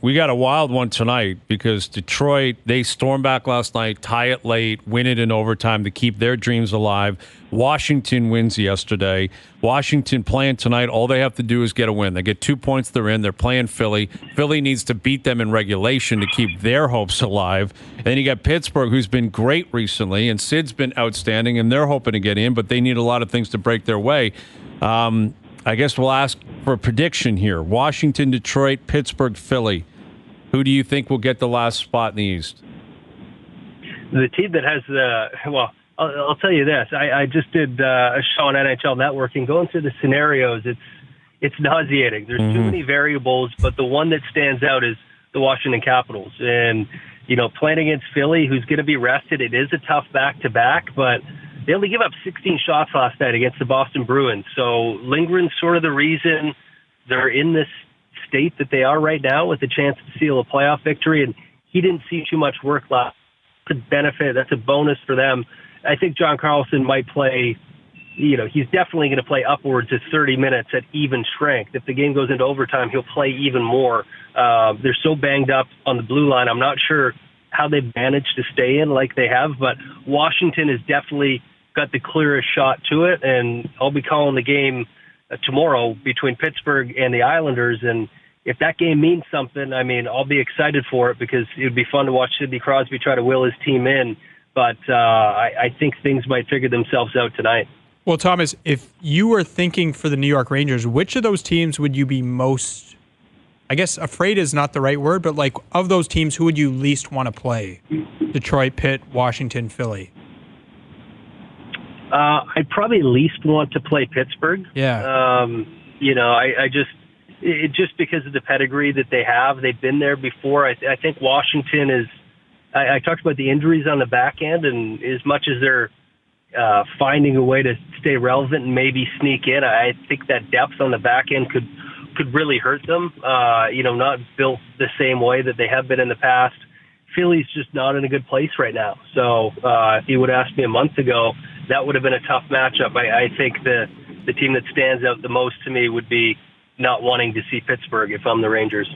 we got a wild one tonight because Detroit, they stormed back last night, tie it late, win it in overtime to keep their dreams alive. Washington wins yesterday. Washington playing tonight, all they have to do is get a win. They get 2 points, they're in. They're playing Philly. Philly needs to beat them in regulation to keep their hopes alive. And then you got Pittsburgh, who's been great recently, and Sid's been outstanding, and they're hoping to get in, but they need a lot of things to break their way. I guess we'll ask for a prediction here. Washington, Detroit, Pittsburgh, Philly. Who do you think will get the last spot in the East? The team that has I'll tell you this. I just did a show on NHL Network, and going through the scenarios, it's nauseating. There's too many variables, but the one that stands out is the Washington Capitals. And, playing against Philly, who's going to be rested, it is a tough back-to-back, but they only give up 16 shots last night against the Boston Bruins. So Lindgren's sort of the reason they're in this state that they are right now with a chance to seal a playoff victory. And he didn't see too much work last. That's a benefit. That's a bonus for them. I think John Carlson might play, he's definitely going to play upwards of 30 minutes at even strength. If the game goes into overtime, he'll play even more. They're so banged up on the blue line. I'm not sure how they've managed to stay in like they have, but Washington has definitely got the clearest shot to it, and I'll be calling the game tomorrow between Pittsburgh and the Islanders, and if that game means something, I'll be excited for it because it would be fun to watch Sidney Crosby try to will his team in, but I think things might figure themselves out tonight. Well, Thomas, if you were thinking for the New York Rangers, which of those teams would you be most, I guess afraid is not the right word, but like of those teams, who would you least want to play? Detroit, Pitt, Washington, Philly? I'd probably least want to play Pittsburgh. Yeah. Just because of the pedigree that they have. They've been there before. I think Washington is, I talked about the injuries on the back end, and as much as they're finding a way to stay relevant and maybe sneak in, I think that depth on the back end could really hurt them. Not built the same way that they have been in the past. Philly's just not in a good place right now. So if you would have asked me a month ago, that would have been a tough matchup. I think the team that stands out the most to me would be not wanting to see Pittsburgh if I'm the Rangers.